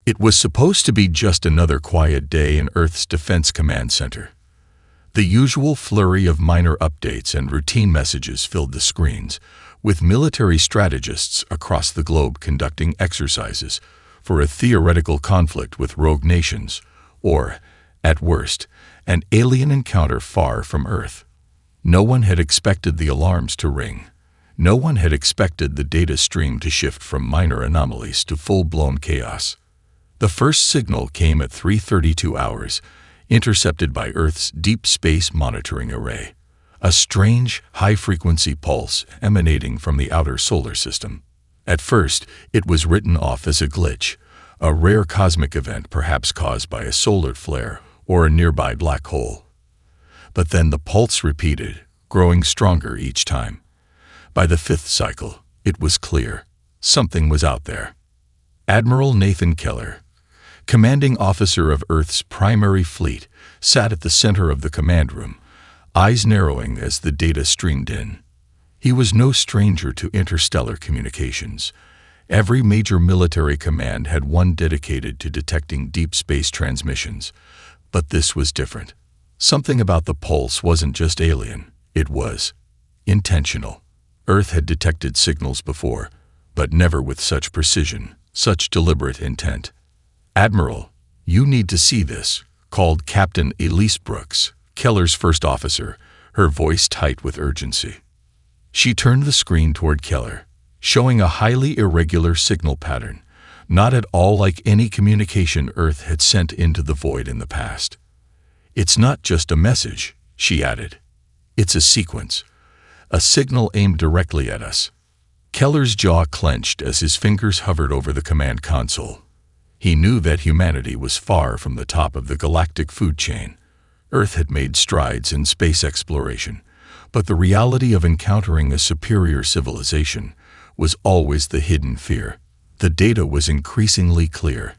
It was supposed to be just another quiet day in Earth's Defense Command Center. The usual flurry of minor updates and routine messages filled the screens, with military strategists across the globe conducting exercises for a theoretical conflict with rogue nations, or, at worst, an alien encounter far from Earth. No one had expected the alarms to ring. No one had expected the data stream to shift from minor anomalies to full-blown chaos. The first signal came at 3:32 hours, intercepted by Earth's Deep Space Monitoring Array, a strange, high-frequency pulse emanating from the outer solar system. At first, it was written off as a glitch, a rare cosmic event perhaps caused by a solar flare or a nearby black hole. But then the pulse repeated, growing stronger each time. By the fifth cycle, it was clear. Something was out there. Admiral Nathan Keller, commanding officer of Earth's primary fleet, sat at the center of the command room, eyes narrowing as the data streamed in. He was no stranger to interstellar communications. Every major military command had one dedicated to detecting deep space transmissions. But this was different. Something about the pulse wasn't just alien, it was intentional. Earth had detected signals before, but never with such precision, such deliberate intent. "Admiral, you need to see this," called Captain Elise Brooks, Keller's first officer, her voice tight with urgency. She turned the screen toward Keller, showing a highly irregular signal pattern, not at all like any communication Earth had sent into the void in the past. "It's not just a message," she added. "It's a sequence, a signal aimed directly at us." Keller's jaw clenched as his fingers hovered over the command console. He knew that humanity was far from the top of the galactic food chain. Earth had made strides in space exploration, but the reality of encountering a superior civilization was always the hidden fear. The data was increasingly clear.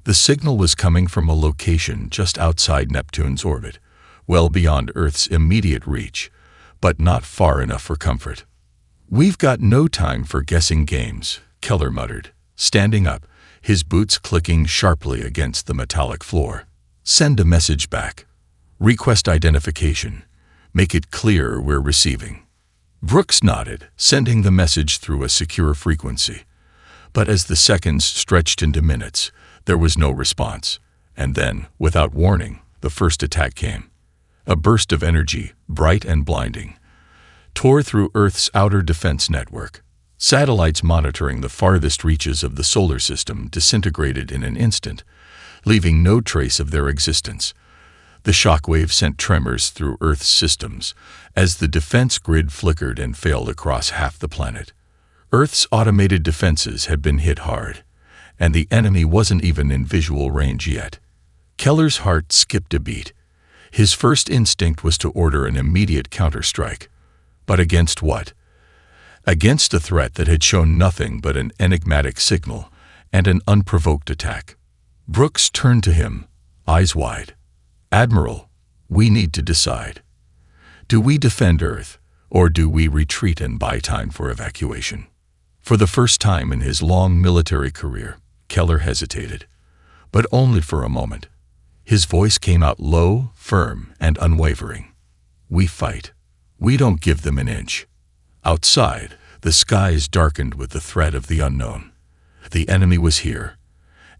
The signal was coming from a location just outside Neptune's orbit, well beyond Earth's immediate reach, but not far enough for comfort. "We've got no time for guessing games," Keller muttered, standing up, his boots clicking sharply against the metallic floor. "Send a message back. Request identification. Make it clear we're receiving." Brooks nodded, sending the message through a secure frequency. But as the seconds stretched into minutes, there was no response. And then, without warning, the first attack came. A burst of energy, bright and blinding, tore through Earth's outer defense network. Satellites monitoring the farthest reaches of the solar system disintegrated in an instant, leaving no trace of their existence. The shockwave sent tremors through Earth's systems as the defense grid flickered and failed across half the planet. Earth's automated defenses had been hit hard, and the enemy wasn't even in visual range yet. Keller's heart skipped a beat. His first instinct was to order an immediate counterstrike. But against what? Against a threat that had shown nothing but an enigmatic signal and an unprovoked attack. Brooks turned to him, eyes wide. "Admiral, we need to decide. Do we defend Earth, or do we retreat and buy time for evacuation?" For the first time in his long military career, Keller hesitated, but only for a moment. His voice came out low, firm, and unwavering. "We fight. We don't give them an inch." Outside, the skies darkened with the threat of the unknown. The enemy was here,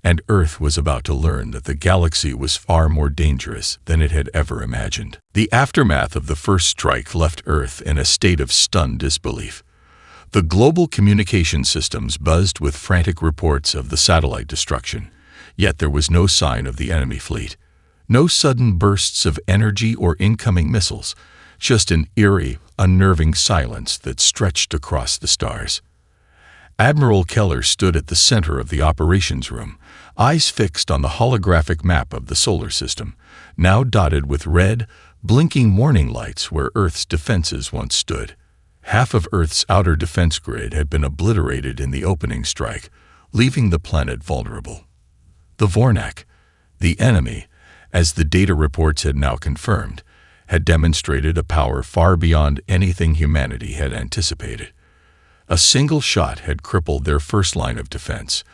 and Earth was about to learn that the galaxy was far more dangerous than it had ever imagined. The aftermath of the first strike left Earth in a state of stunned disbelief. The global communication systems buzzed with frantic reports of the satellite destruction, yet there was no sign of the enemy fleet. No sudden bursts of energy or incoming missiles, just an eerie, unnerving silence that stretched across the stars. Admiral Keller stood at the center of the operations room, eyes fixed on the holographic map of the solar system, now dotted with red, blinking warning lights where Earth's defenses once stood. Half of Earth's outer defense grid had been obliterated in the opening strike, leaving the planet vulnerable. The Vornak, the enemy, as the data reports had now confirmed, had demonstrated a power far beyond anything humanity had anticipated. A single shot had crippled their first line of defense,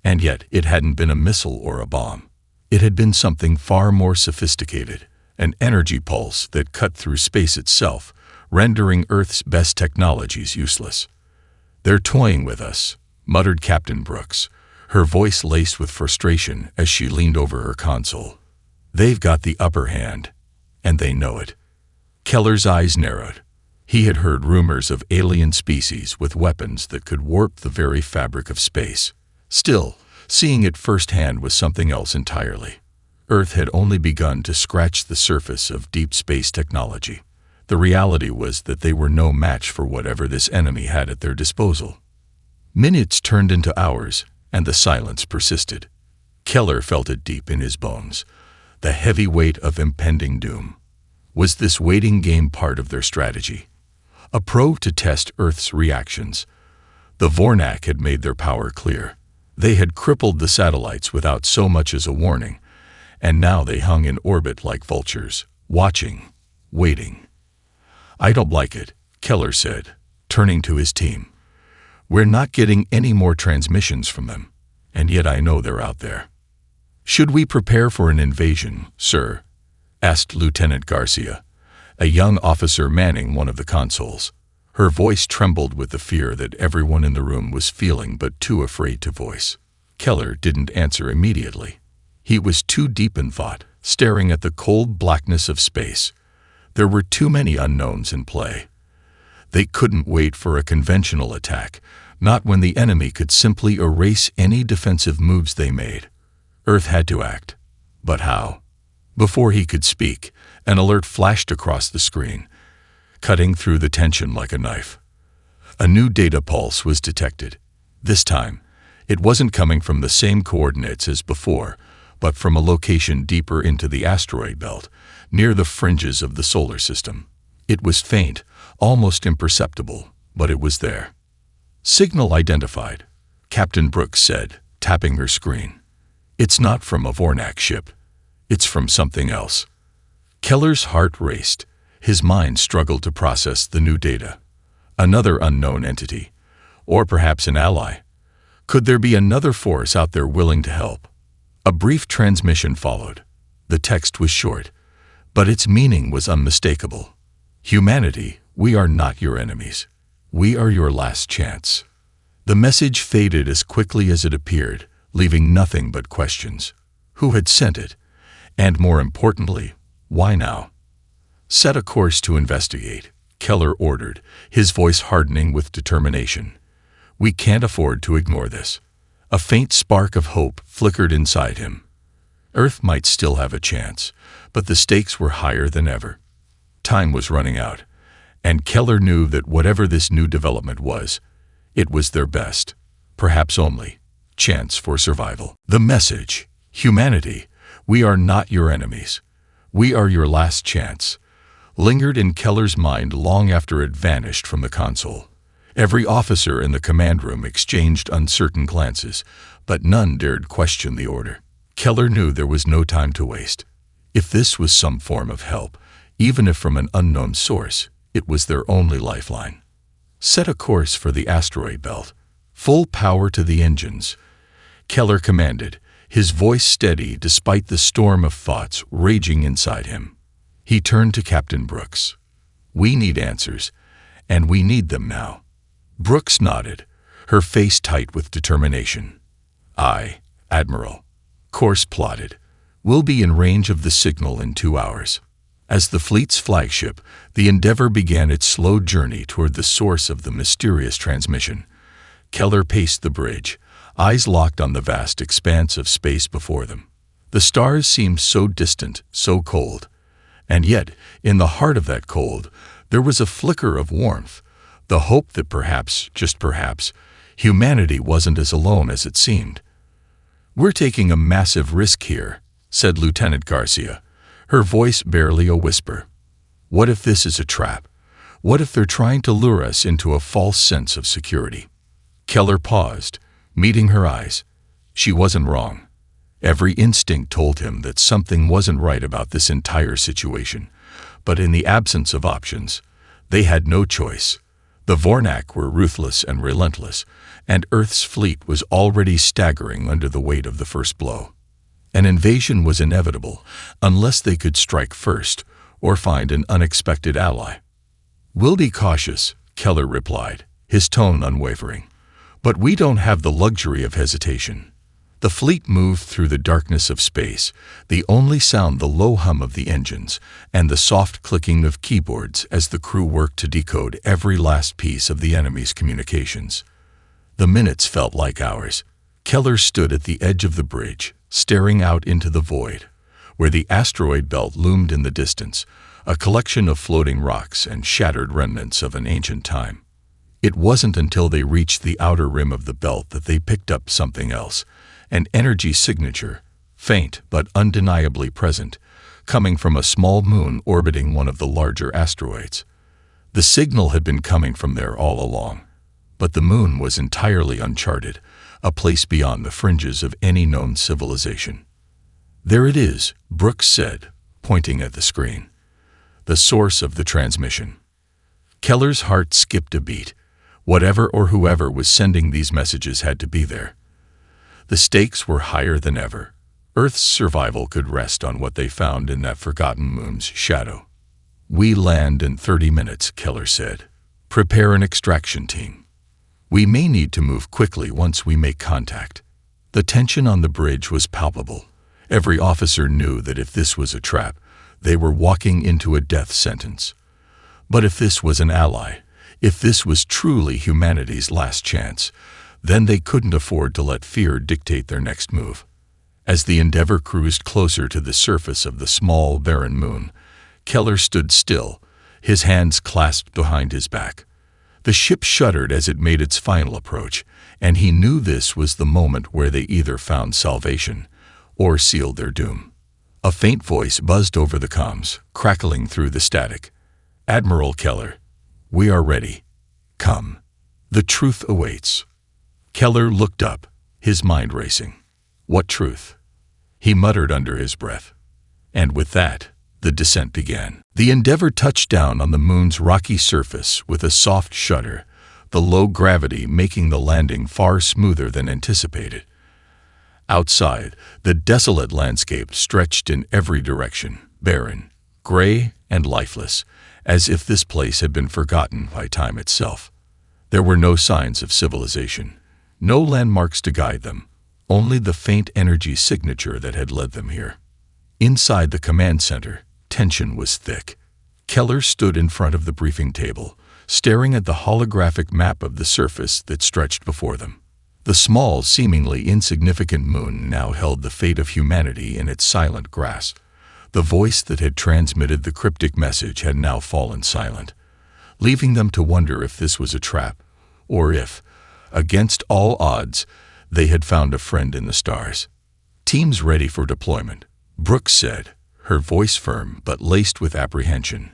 And yet it hadn't been a missile or a bomb. It had been something far more sophisticated, an energy pulse that cut through space itself, rendering Earth's best technologies useless. "They're toying with us," muttered Captain Brooks, her voice laced with frustration as she leaned over her console. "They've got the upper hand, and they know it." Keller's eyes narrowed. He had heard rumors of alien species with weapons that could warp the very fabric of space. Still, seeing it firsthand was something else entirely. Earth had only begun to scratch the surface of deep space technology. The reality was that they were no match for whatever this enemy had at their disposal. Minutes turned into hours, and the silence persisted. Keller felt it deep in his bones, the heavy weight of impending doom. Was this waiting game part of their strategy? A probe to test Earth's reactions? The Vornak had made their power clear. They had crippled the satellites without so much as a warning, and now they hung in orbit like vultures, watching, waiting. "I don't like it," Keller said, turning to his team. "We're not getting any more transmissions from them, and yet I know they're out there." "Should we prepare for an invasion, sir?" asked Lieutenant Garcia, a young officer manning one of the consoles. Her voice trembled with the fear that everyone in the room was feeling but too afraid to voice. Keller didn't answer immediately. He was too deep in thought, staring at the cold blackness of space. There were too many unknowns in play. They couldn't wait for a conventional attack, not when the enemy could simply erase any defensive moves they made. Earth had to act. But how? Before he could speak, an alert flashed across the screen, cutting through the tension like a knife. A new data pulse was detected. This time, it wasn't coming from the same coordinates as before, but from a location deeper into the asteroid belt, near the fringes of the solar system. It was faint, almost imperceptible, but it was there. "Signal identified," Captain Brooks said, tapping her screen. "It's not from a Vornak ship. It's from something else." Keller's heart raced. His mind struggled to process the new data. Another unknown entity, or perhaps an ally. Could there be another force out there willing to help? A brief transmission followed. The text was short, but its meaning was unmistakable. "Humanity, we are not your enemies. We are your last chance." The message faded as quickly as it appeared, leaving nothing but questions. Who had sent it? And more importantly, why now? "Set a course to investigate," Keller ordered, his voice hardening with determination. "We can't afford to ignore this." A faint spark of hope flickered inside him. Earth might still have a chance, but the stakes were higher than ever. Time was running out, and Keller knew that whatever this new development was, it was their best, perhaps only, chance for survival. The message, "Humanity, we are not your enemies. We are your last chance," lingered in Keller's mind long after it vanished from the console. Every officer in the command room exchanged uncertain glances, but none dared question the order. Keller knew there was no time to waste. If this was some form of help, even if from an unknown source, it was their only lifeline. "Set a course for the asteroid belt. Full power to the engines," Keller commanded, his voice steady despite the storm of thoughts raging inside him. He turned to Captain Brooks. "We need answers, and we need them now." Brooks nodded, her face tight with determination. "Aye, Admiral. Course plotted. We'll be in range of the signal in 2 hours." As the fleet's flagship, the Endeavour began its slow journey toward the source of the mysterious transmission. Keller paced the bridge, eyes locked on the vast expanse of space before them. The stars seemed so distant, so cold. And yet, in the heart of that cold, there was a flicker of warmth, the hope that perhaps, just perhaps, humanity wasn't as alone as it seemed. "We're taking a massive risk here," said Lieutenant Garcia, her voice barely a whisper. "What if this is a trap? What if they're trying to lure us into a false sense of security?" Keller paused, meeting her eyes. She wasn't wrong. Every instinct told him that something wasn't right about this entire situation, but in the absence of options, they had no choice. The Vornak were ruthless and relentless, and Earth's fleet was already staggering under the weight of the first blow. An invasion was inevitable, unless they could strike first or find an unexpected ally. "We'll be cautious," Keller replied, his tone unwavering. "But we don't have the luxury of hesitation." The fleet moved through the darkness of space, the only sound the low hum of the engines and the soft clicking of keyboards as the crew worked to decode every last piece of the enemy's communications. The minutes felt like hours. Keller stood at the edge of the bridge, staring out into the void, where the asteroid belt loomed in the distance, a collection of floating rocks and shattered remnants of an ancient time. It wasn't until they reached the outer rim of the belt that they picked up something else, an energy signature, faint but undeniably present, coming from a small moon orbiting one of the larger asteroids. The signal had been coming from there all along, but the moon was entirely uncharted, a place beyond the fringes of any known civilization. "There it is," Brooks said, pointing at the screen. "The source of the transmission." Keller's heart skipped a beat. Whatever or whoever was sending these messages had to be there. The stakes were higher than ever. Earth's survival could rest on what they found in that forgotten moon's shadow. "We land in 30 minutes, Keller said. "Prepare an extraction team. We may need to move quickly once we make contact." The tension on the bridge was palpable. Every officer knew that if this was a trap, they were walking into a death sentence. But if this was an ally, if this was truly humanity's last chance, then they couldn't afford to let fear dictate their next move. As the Endeavour cruised closer to the surface of the small, barren moon, Keller stood still, his hands clasped behind his back. The ship shuddered as it made its final approach, and he knew this was the moment where they either found salvation or sealed their doom. A faint voice buzzed over the comms, crackling through the static. "Admiral Keller, we are ready. Come. The truth awaits." Keller looked up, his mind racing. What truth? He muttered under his breath. And with that, the descent began. The Endeavour touched down on the moon's rocky surface with a soft shudder, the low gravity making the landing far smoother than anticipated. Outside, the desolate landscape stretched in every direction, barren, gray, and lifeless, as if this place had been forgotten by time itself. There were no signs of civilization, no landmarks to guide them, only the faint energy signature that had led them here. Inside the command center, tension was thick. Keller stood in front of the briefing table, staring at the holographic map of the surface that stretched before them. The small, seemingly insignificant moon now held the fate of humanity in its silent grasp. The voice that had transmitted the cryptic message had now fallen silent, leaving them to wonder if this was a trap, or if, against all odds, they had found a friend in the stars. "Teams ready for deployment," Brooks said, her voice firm but laced with apprehension.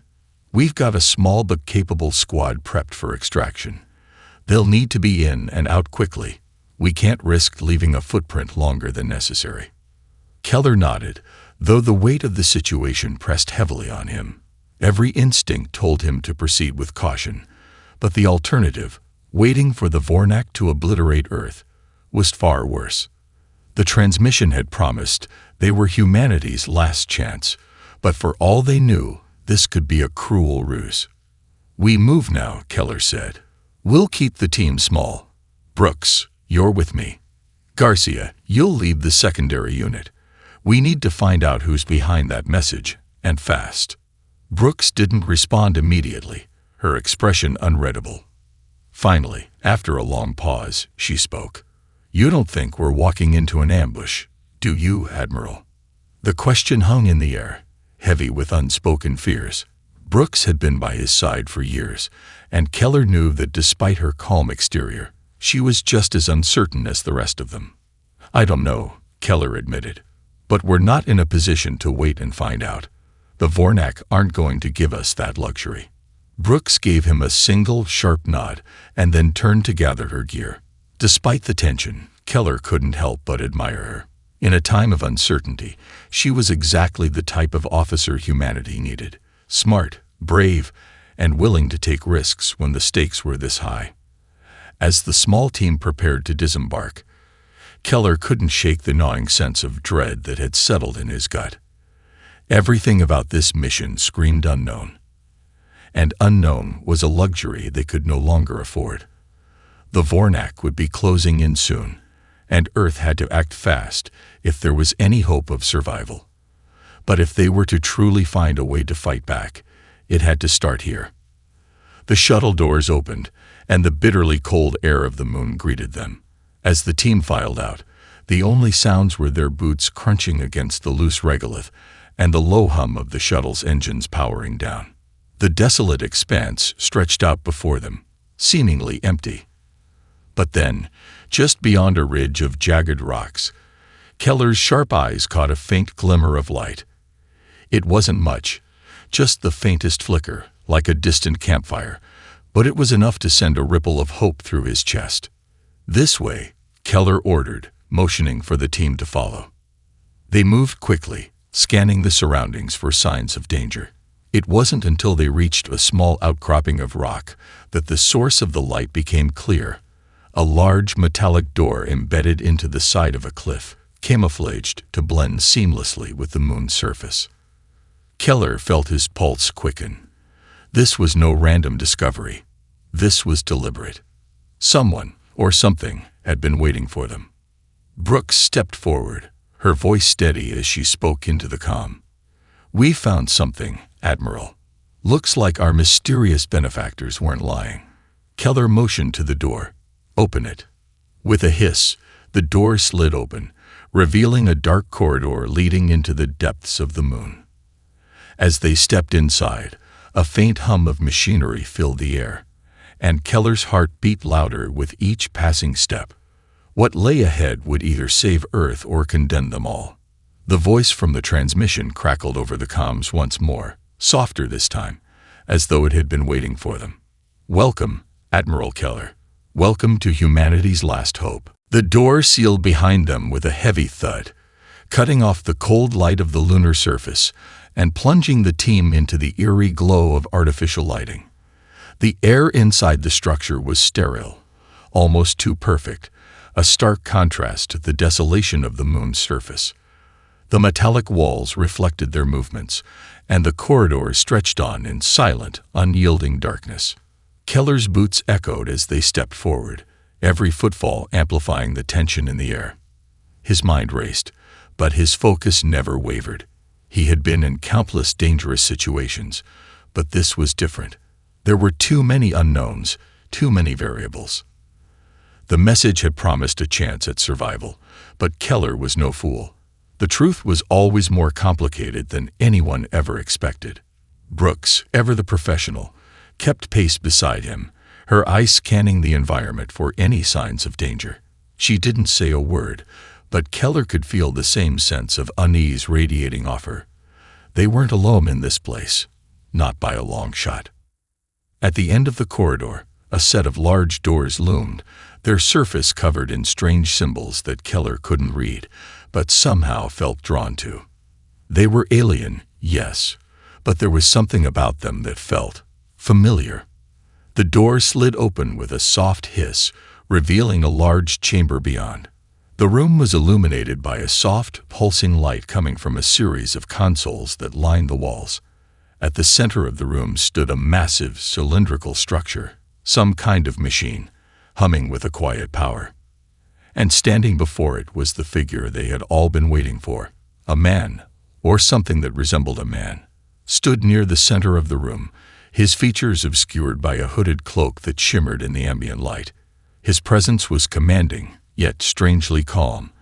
"We've got a small but capable squad prepped for extraction. They'll need to be in and out quickly. We can't risk leaving a footprint longer than necessary." Keller nodded, though the weight of the situation pressed heavily on him. Every instinct told him to proceed with caution, but the alternative, waiting for the Vornak to obliterate Earth, was far worse. The transmission had promised they were humanity's last chance, but for all they knew, this could be a cruel ruse. "We move now," Keller said. "We'll keep the team small. Brooks, you're with me. Garcia, you'll lead the secondary unit. We need to find out who's behind that message, and fast." Brooks didn't respond immediately, her expression unreadable. Finally, after a long pause, she spoke. "You don't think we're walking into an ambush, do you, Admiral?" The question hung in the air, heavy with unspoken fears. Brooks had been by his side for years, and Keller knew that despite her calm exterior, she was just as uncertain as the rest of them. "I don't know," Keller admitted, "but we're not in a position to wait and find out. The Vornak aren't going to give us that luxury." Brooks gave him a single, sharp nod and then turned to gather her gear. Despite the tension, Keller couldn't help but admire her. In a time of uncertainty, she was exactly the type of officer humanity needed. Smart, brave, and willing to take risks when the stakes were this high. As the small team prepared to disembark, Keller couldn't shake the gnawing sense of dread that had settled in his gut. Everything about this mission screamed unknown. And unknown was a luxury they could no longer afford. The Vornak would be closing in soon, and Earth had to act fast if there was any hope of survival. But if they were to truly find a way to fight back, it had to start here. The shuttle doors opened, and the bitterly cold air of the moon greeted them. As the team filed out, the only sounds were their boots crunching against the loose regolith and the low hum of the shuttle's engines powering down. The desolate expanse stretched out before them, seemingly empty. But then, just beyond a ridge of jagged rocks, Keller's sharp eyes caught a faint glimmer of light. It wasn't much, just the faintest flicker, like a distant campfire, but it was enough to send a ripple of hope through his chest. "This way," Keller ordered, motioning for the team to follow. They moved quickly, scanning the surroundings for signs of danger. It wasn't until they reached a small outcropping of rock that the source of the light became clear. A large metallic door embedded into the side of a cliff, camouflaged to blend seamlessly with the moon's surface. Keller felt his pulse quicken. This was no random discovery. This was deliberate. Someone, or something, had been waiting for them. Brooks stepped forward, her voice steady as she spoke into the comm. "We found something, Admiral. Looks like our mysterious benefactors weren't lying." Keller motioned to the door. "Open it." With a hiss, the door slid open, revealing a dark corridor leading into the depths of the moon. As they stepped inside, a faint hum of machinery filled the air, and Keller's heart beat louder with each passing step. What lay ahead would either save Earth or condemn them all. The voice from the transmission crackled over the comms once more, softer this time, as though it had been waiting for them. "Welcome, Admiral Keller. Welcome to humanity's last hope." The door sealed behind them with a heavy thud, cutting off the cold light of the lunar surface and plunging the team into the eerie glow of artificial lighting. The air inside the structure was sterile, almost too perfect, a stark contrast to the desolation of the moon's surface. The metallic walls reflected their movements, and the corridor stretched on in silent, unyielding darkness. Keller's boots echoed as they stepped forward, every footfall amplifying the tension in the air. His mind raced, but his focus never wavered. He had been in countless dangerous situations, but this was different. There were too many unknowns, too many variables. The message had promised a chance at survival, but Keller was no fool. The truth was always more complicated than anyone ever expected. Brooks, ever the professional, kept pace beside him, her eyes scanning the environment for any signs of danger. She didn't say a word, but Keller could feel the same sense of unease radiating off her. They weren't alone in this place, not by a long shot. At the end of the corridor, a set of large doors loomed, their surface covered in strange symbols that Keller couldn't read, but somehow felt drawn to. They were alien, yes, but there was something about them that felt familiar. The door slid open with a soft hiss, revealing a large chamber beyond. The room was illuminated by a soft, pulsing light coming from a series of consoles that lined the walls. At the center of the room stood a massive, cylindrical structure, some kind of machine, humming with a quiet power. And standing before it was the figure they had all been waiting for. A man, or something that resembled a man, stood near the center of the room, his features obscured by a hooded cloak that shimmered in the ambient light. His presence was commanding, yet strangely calm,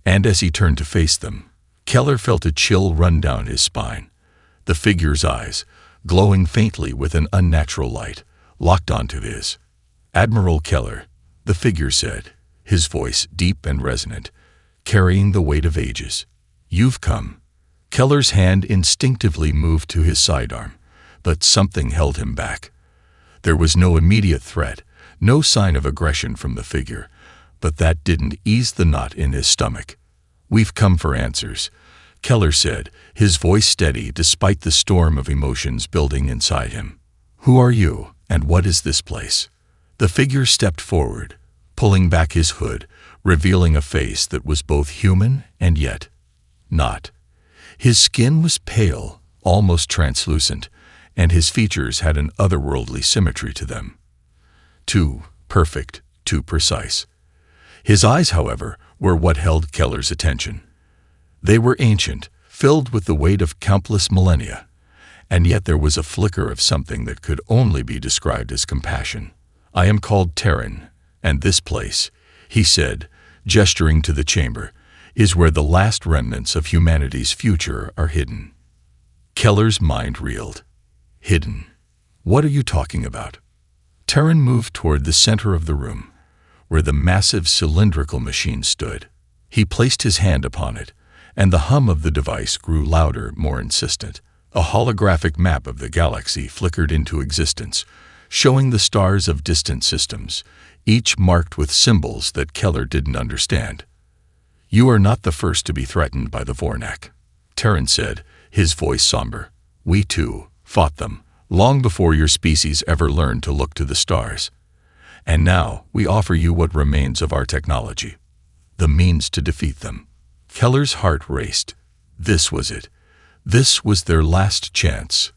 and as he turned to face them, Keller felt a chill run down his spine. The figure's eyes, glowing faintly with an unnatural light, locked onto his. "Admiral Keller," the figure said, his voice deep and resonant, carrying the weight of ages. "You've come." Keller's hand instinctively moved to his sidearm, but something held him back. There was no immediate threat, no sign of aggression from the figure, but that didn't ease the knot in his stomach. "We've come for answers," Keller said, his voice steady despite the storm of emotions building inside him. Who are you, and what is this place? The figure stepped forward, pulling back his hood, revealing a face that was both human and yet not. His skin was pale, almost translucent, and his features had an otherworldly symmetry to them. Too perfect, too precise. His eyes, however, were what held Keller's attention. They were ancient, filled with the weight of countless millennia, and yet there was a flicker of something that could only be described as compassion. "I am called Terran, and this place," he said, gesturing to the chamber, "is where the last remnants of humanity's future are hidden." Keller's mind reeled. Hidden? What are you talking about? Terran moved toward the center of the room, where the massive cylindrical machine stood. He placed his hand upon it, and the hum of the device grew louder, more insistent. A holographic map of the galaxy flickered into existence, showing the stars of distant systems, each marked with symbols that Keller didn't understand. "You are not the first to be threatened by the Vornak," Terran said, his voice somber. "We too fought them, long before your species ever learned to look to the stars. And now we offer you what remains of our technology, the means to defeat them." Keller's heart raced. This was it. This was their last chance.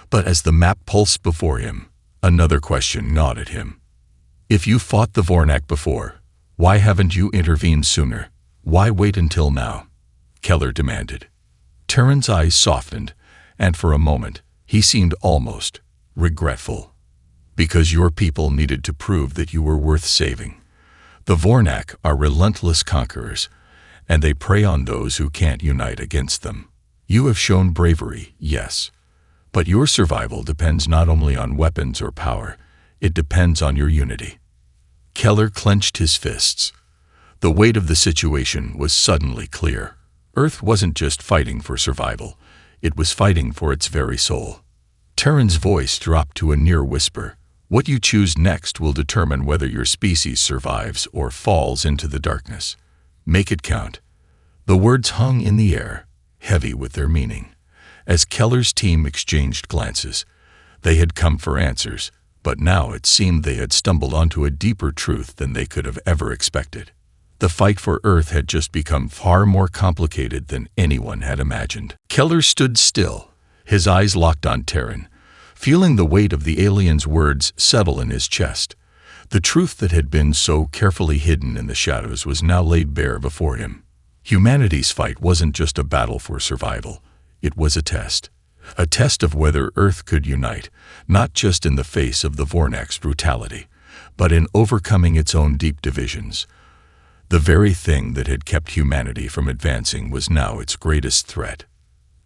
But as the map pulsed before him, another question gnawed at him. "If you fought the Vornak before, why haven't you intervened sooner? Why wait until now?" Keller demanded. Terran's eyes softened, and for a moment, he seemed almost regretful. "Because your people needed to prove that you were worth saving. The Vornak are relentless conquerors, and they prey on those who can't unite against them. You have shown bravery, yes, but your survival depends not only on weapons or power, it depends on your unity." Keller clenched his fists. The weight of the situation was suddenly clear. Earth wasn't just fighting for survival, it was fighting for its very soul. Terran's voice dropped to a near whisper. "What you choose next will determine whether your species survives or falls into the darkness. Make it count." The words hung in the air, heavy with their meaning. As Keller's team exchanged glances, they had come for answers, but now it seemed they had stumbled onto a deeper truth than they could have ever expected. The fight for Earth had just become far more complicated than anyone had imagined. Keller stood still, his eyes locked on Terran, feeling the weight of the alien's words settle in his chest. The truth that had been so carefully hidden in the shadows was now laid bare before him. Humanity's fight wasn't just a battle for survival. It was a test of whether Earth could unite, not just in the face of the Vornak's brutality, but in overcoming its own deep divisions. The very thing that had kept humanity from advancing was now its greatest threat.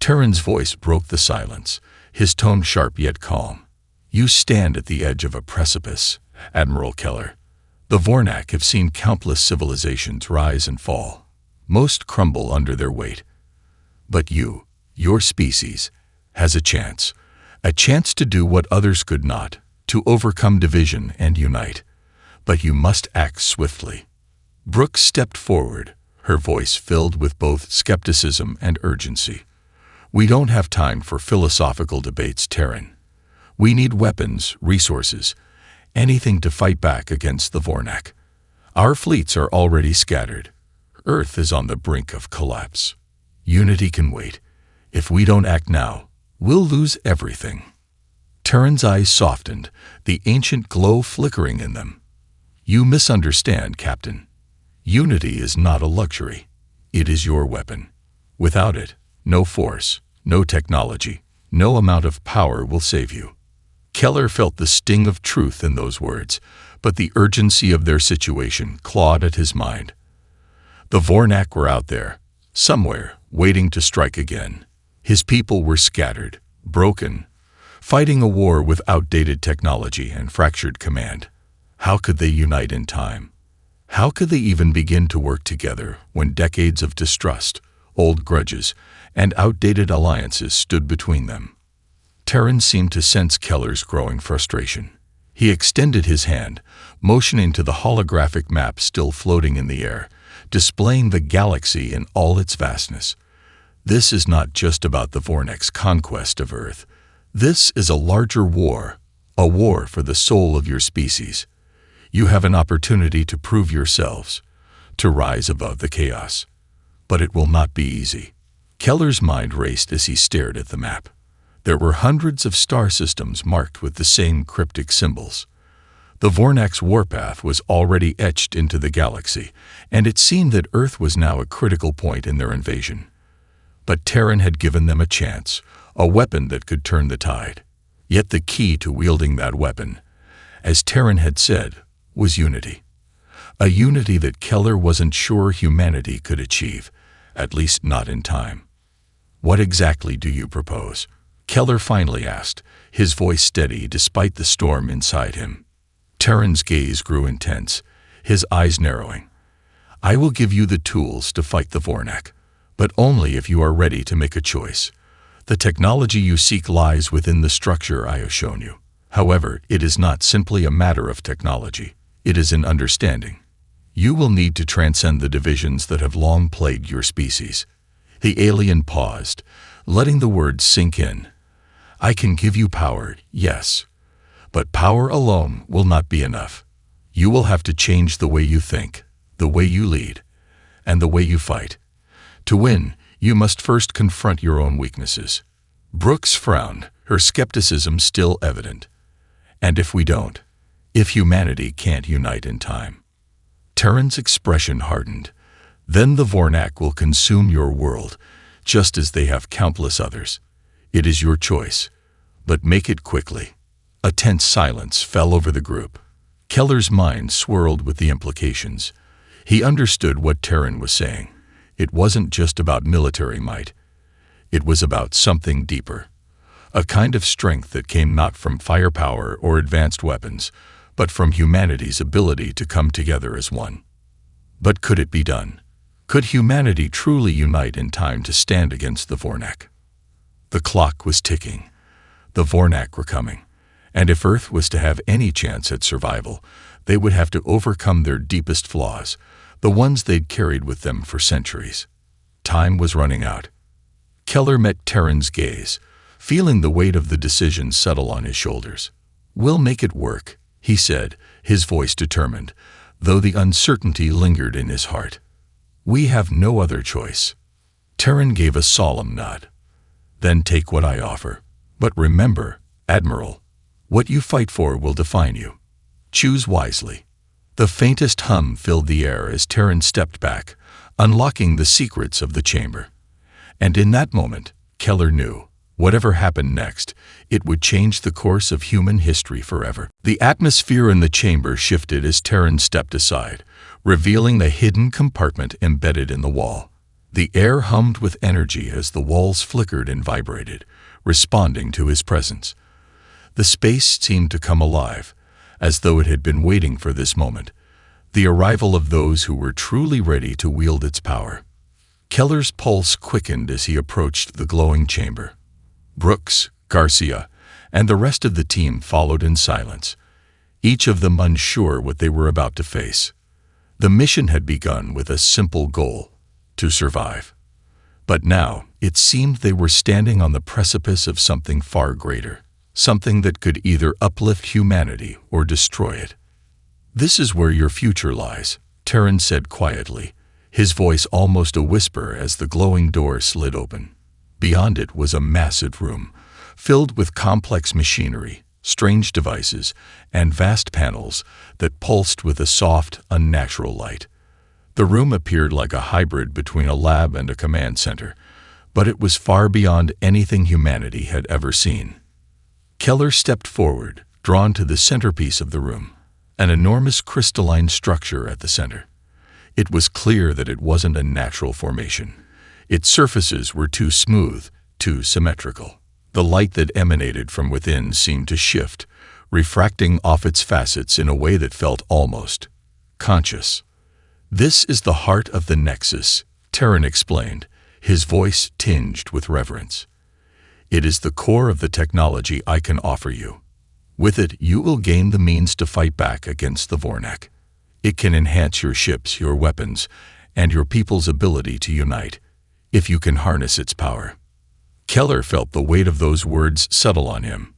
Terran's voice broke the silence, his tone sharp yet calm. "You stand at the edge of a precipice, Admiral Keller. The Vornak have seen countless civilizations rise and fall. Most crumble under their weight. But you, your species, has a chance to do what others could not, to overcome division and unite. But you must act swiftly." Brooke stepped forward, her voice filled with both skepticism and urgency. "We don't have time for philosophical debates, Terran. We need weapons, resources, anything to fight back against the Vornak. Our fleets are already scattered. Earth is on the brink of collapse. Unity can wait. If we don't act now, we'll lose everything." Terran's eyes softened, the ancient glow flickering in them. "You misunderstand, Captain. Unity is not a luxury. It is your weapon. Without it, no force, no technology, no amount of power will save you." Keller felt the sting of truth in those words, but the urgency of their situation clawed at his mind. The Vornak were out there, somewhere, waiting to strike again. His people were scattered, broken, fighting a war with outdated technology and fractured command. How could they unite in time? How could they even begin to work together when decades of distrust, old grudges, and outdated alliances stood between them? Terran seemed to sense Keller's growing frustration. He extended his hand, motioning to the holographic map still floating in the air, displaying the galaxy in all its vastness. "This is not just about the Vornak's conquest of Earth. This is a larger war, A war for the soul of your species. You have an opportunity to prove yourselves, to rise above the chaos. But it will not be easy. Keller's mind raced as he stared at the map. There were hundreds of star systems marked with the same cryptic symbols. The Vornak's warpath was already etched into the galaxy, and it seemed that Earth was now a critical point in their invasion. But Terran had given them a chance, a weapon that could turn the tide. Yet the key to wielding that weapon, as Terran had said, was unity. A unity that Keller wasn't sure humanity could achieve, at least not in time. "What exactly do you propose?" Keller finally asked, his voice steady despite the storm inside him. Terran's gaze grew intense, his eyes narrowing. "I will give you the tools to fight the Vornak, but only if you are ready to make a choice. The technology you seek lies within the structure I have shown you. However, it is not simply a matter of technology. It is an understanding. You will need to transcend the divisions that have long plagued your species." The alien paused, letting the words sink in. "I can give you power, yes. But power alone will not be enough. You will have to change the way you think, the way you lead, and the way you fight. To win, you must first confront your own weaknesses." Brooks frowned, her skepticism still evident. "And if we don't? If humanity can't unite in time?" Terran's expression hardened. "Then the Vornak will consume your world, just as they have countless others. It is your choice, but make it quickly." A tense silence fell over the group. Keller's mind swirled with the implications. He understood what Terran was saying. It wasn't just about military might. It was about something deeper. A kind of strength that came not from firepower or advanced weapons, but from humanity's ability to come together as one. But could it be done? Could humanity truly unite in time to stand against the Vornak? The clock was ticking. The Vornak were coming. And if Earth was to have any chance at survival, they would have to overcome their deepest flaws, the ones they'd carried with them for centuries. Time was running out. Keller met Terran's gaze, feeling the weight of the decision settle on his shoulders. "We'll make it work," he said, his voice determined, though the uncertainty lingered in his heart. "We have no other choice." Terran gave a solemn nod. "Then take what I offer. But remember, Admiral, what you fight for will define you. Choose wisely." The faintest hum filled the air as Terran stepped back, unlocking the secrets of the chamber. And in that moment, Keller knew, whatever happened next, it would change the course of human history forever. The atmosphere in the chamber shifted as Terran stepped aside, revealing the hidden compartment embedded in the wall. The air hummed with energy as the walls flickered and vibrated, responding to his presence. The space seemed to come alive, as though it had been waiting for this moment, the arrival of those who were truly ready to wield its power. Keller's pulse quickened as he approached the glowing chamber. Brooks, Garcia, and the rest of the team followed in silence, each of them unsure what they were about to face. The mission had begun with a simple goal: to survive. But now, it seemed they were standing on the precipice of something far greater, something that could either uplift humanity or destroy it. "This is where your future lies," Terran said quietly, his voice almost a whisper as the glowing door slid open. Beyond it was a massive room, filled with complex machinery, strange devices, and vast panels that pulsed with a soft, unnatural light. The room appeared like a hybrid between a lab and a command center, but it was far beyond anything humanity had ever seen. Keller stepped forward, drawn to the centerpiece of the room, an enormous crystalline structure at the center. It was clear that it wasn't a natural formation. Its surfaces were too smooth, too symmetrical. The light that emanated from within seemed to shift, refracting off its facets in a way that felt almost conscious. "This is the heart of the Nexus," Terran explained, his voice tinged with reverence. "It is the core of the technology I can offer you. With it, you will gain the means to fight back against the Vornak. It can enhance your ships, your weapons, and your people's ability to unite, if you can harness its power." Keller felt the weight of those words settle on him.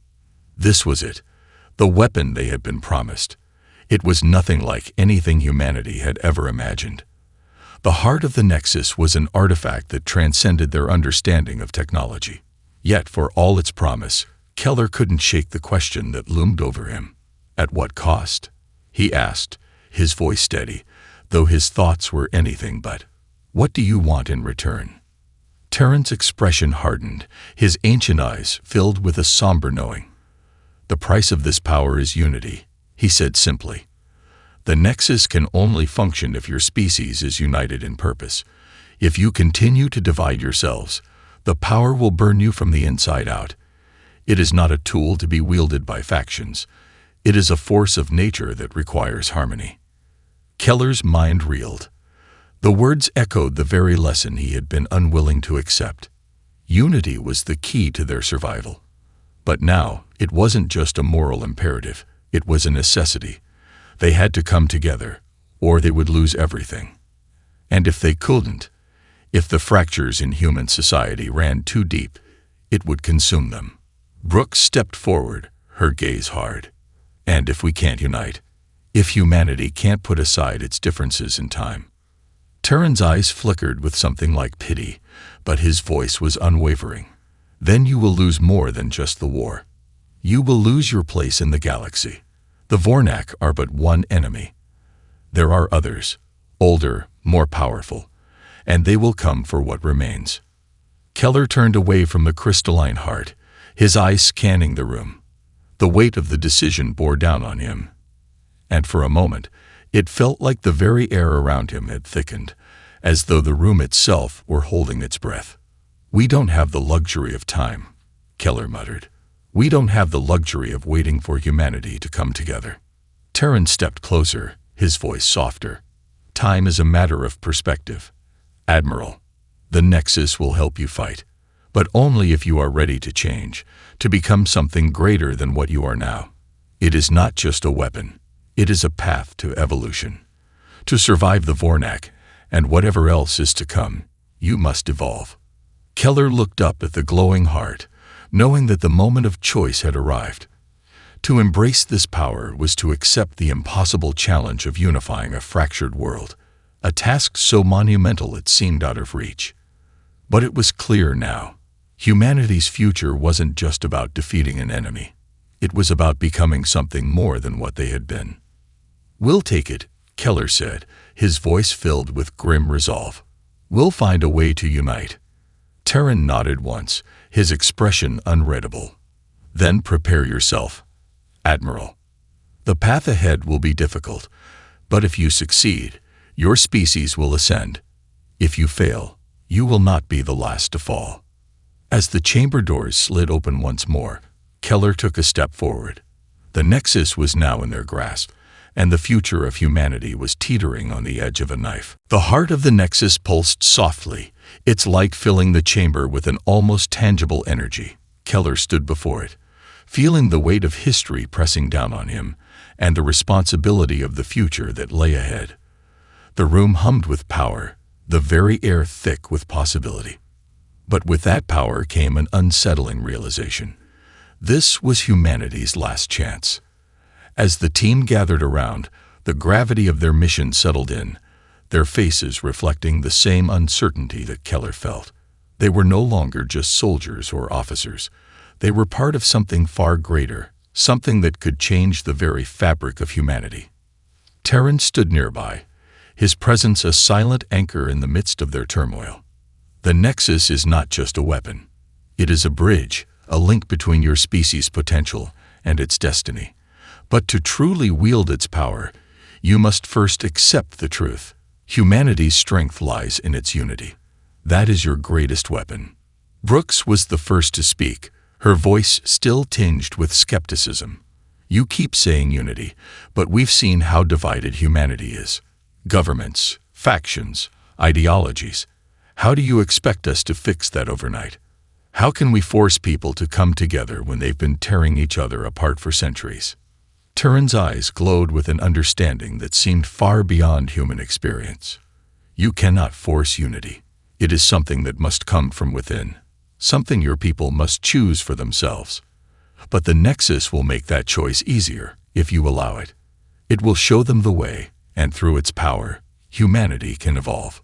This was it, the weapon they had been promised. It was nothing like anything humanity had ever imagined. The heart of the Nexus was an artifact that transcended their understanding of technology. Yet, for all its promise, Keller couldn't shake the question that loomed over him. At what cost? He asked, his voice steady, though his thoughts were anything but. What do you want in return? Terran's expression hardened, his ancient eyes filled with a somber knowing. The price of this power is unity, he said simply. The Nexus can only function if your species is united in purpose. If you continue to divide yourselves, the power will burn you from the inside out. It is not a tool to be wielded by factions. It is a force of nature that requires harmony. Keller's mind reeled. The words echoed the very lesson he had been unwilling to accept. Unity was the key to their survival. But now, it wasn't just a moral imperative, it was a necessity. They had to come together, or they would lose everything. And if they couldn't, if the fractures in human society ran too deep, it would consume them. Brooks stepped forward, her gaze hard. And if we can't unite, if humanity can't put aside its differences in time. Terran's eyes flickered with something like pity, but his voice was unwavering. Then you will lose more than just the war. You will lose your place in the galaxy. The Vornak are but one enemy. There are others, older, more powerful, and they will come for what remains. Keller turned away from the crystalline heart, his eyes scanning the room. The weight of the decision bore down on him. And for a moment, it felt like the very air around him had thickened, as though the room itself were holding its breath. We don't have the luxury of time, Keller muttered. We don't have the luxury of waiting for humanity to come together. Terran stepped closer, his voice softer. Time is a matter of perspective. Admiral, the Nexus will help you fight, but only if you are ready to change, to become something greater than what you are now. It is not just a weapon. It is a path to evolution. To survive the Vornak, and whatever else is to come, you must evolve. Keller looked up at the glowing heart, knowing that the moment of choice had arrived. To embrace this power was to accept the impossible challenge of unifying a fractured world, a task so monumental it seemed out of reach. But it was clear now. Humanity's future wasn't just about defeating an enemy. It was about becoming something more than what they had been. We'll take it, Keller said, his voice filled with grim resolve. We'll find a way to unite. Terran nodded once, his expression unreadable. Then prepare yourself, Admiral. The path ahead will be difficult, but if you succeed, your species will ascend. If you fail, you will not be the last to fall. As the chamber doors slid open once more, Keller took a step forward. The Nexus was now in their grasp, and the future of humanity was teetering on the edge of a knife. The heart of the Nexus pulsed softly, its light filling the chamber with an almost tangible energy. Keller stood before it, feeling the weight of history pressing down on him, and the responsibility of the future that lay ahead. The room hummed with power, the very air thick with possibility. But with that power came an unsettling realization. This was humanity's last chance. As the team gathered around, the gravity of their mission settled in, their faces reflecting the same uncertainty that Keller felt. They were no longer just soldiers or officers. They were part of something far greater, something that could change the very fabric of humanity. Terran stood nearby, his presence a silent anchor in the midst of their turmoil. The Nexus is not just a weapon. It is a bridge, a link between your species' potential and its destiny. But to truly wield its power, you must first accept the truth. Humanity's strength lies in its unity. That is your greatest weapon. Brooks was the first to speak, her voice still tinged with skepticism. You keep saying unity, but we've seen how divided humanity is. Governments, factions, ideologies. How do you expect us to fix that overnight? How can we force people to come together when they've been tearing each other apart for centuries? Terran's eyes glowed with an understanding that seemed far beyond human experience. You cannot force unity. It is something that must come from within, something your people must choose for themselves. But the Nexus will make that choice easier if you allow it. It will show them the way, and through its power, humanity can evolve.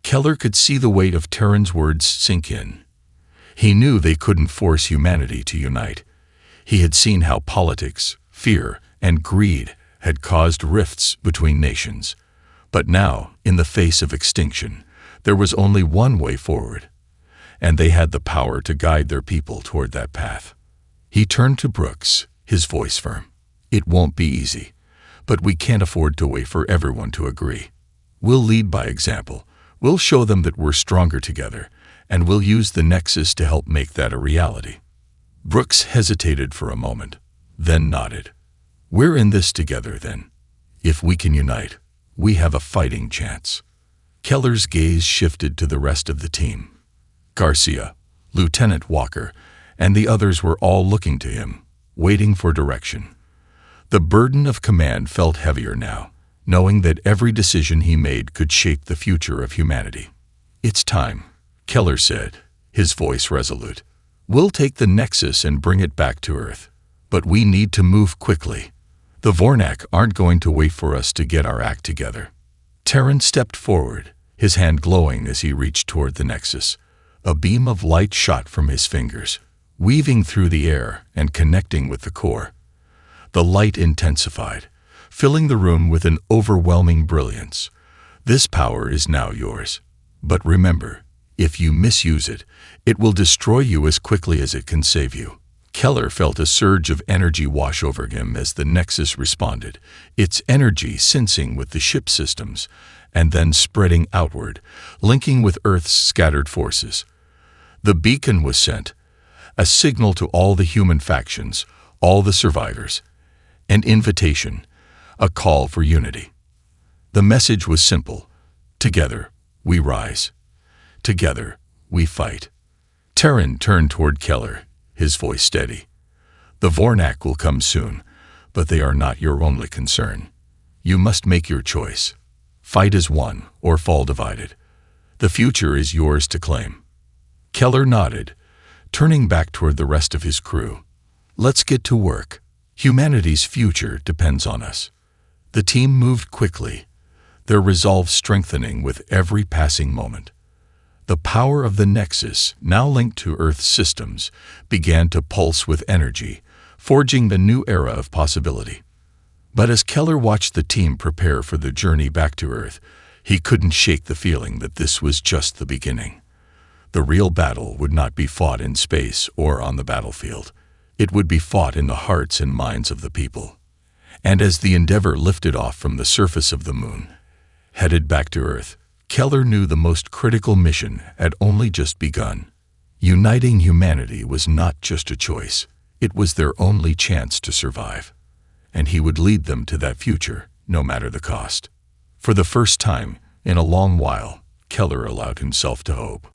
Keller could see the weight of Terran's words sink in. He knew they couldn't force humanity to unite. He had seen how politics, fear, and greed had caused rifts between nations. But now, in the face of extinction, there was only one way forward, and they had the power to guide their people toward that path. He turned to Brooks, his voice firm. "It won't be easy, but we can't afford to wait for everyone to agree. We'll lead by example. We'll show them that we're stronger together, and we'll use the Nexus to help make that a reality." Brooks hesitated for a moment, then nodded. "We're in this together, then. If we can unite, we have a fighting chance." Keller's gaze shifted to the rest of the team. Garcia, Lieutenant Walker, and the others were all looking to him, waiting for direction. The burden of command felt heavier now, knowing that every decision he made could shape the future of humanity. "It's time," Keller said, his voice resolute. "We'll take the Nexus and bring it back to Earth. But we need to move quickly. The Vornak aren't going to wait for us to get our act together." Terran stepped forward, his hand glowing as he reached toward the Nexus. A beam of light shot from his fingers, weaving through the air and connecting with the core. The light intensified, filling the room with an overwhelming brilliance. "This power is now yours. But remember, if you misuse it, it will destroy you as quickly as it can save you." Keller felt a surge of energy wash over him as the Nexus responded, its energy sensing with the ship systems, and then spreading outward, linking with Earth's scattered forces. The beacon was sent, a signal to all the human factions, all the survivors, an invitation, a call for unity. The message was simple: together, we rise. Together, we fight. Terran turned toward Keller, his voice steady. "The Vornak will come soon, but they are not your only concern. You must make your choice. Fight as one or fall divided. The future is yours to claim." Keller nodded, turning back toward the rest of his crew. "Let's get to work. Humanity's future depends on us." The team moved quickly, their resolve strengthening with every passing moment. The power of the Nexus, now linked to Earth's systems, began to pulse with energy, forging a new era of possibility. But as Keller watched the team prepare for the journey back to Earth, he couldn't shake the feeling that this was just the beginning. The real battle would not be fought in space or on the battlefield. It would be fought in the hearts and minds of the people. And as the Endeavor lifted off from the surface of the moon, headed back to Earth, Keller knew the most critical mission had only just begun. Uniting humanity was not just a choice, it was their only chance to survive. And he would lead them to that future, no matter the cost. For the first time in a long while, Keller allowed himself to hope.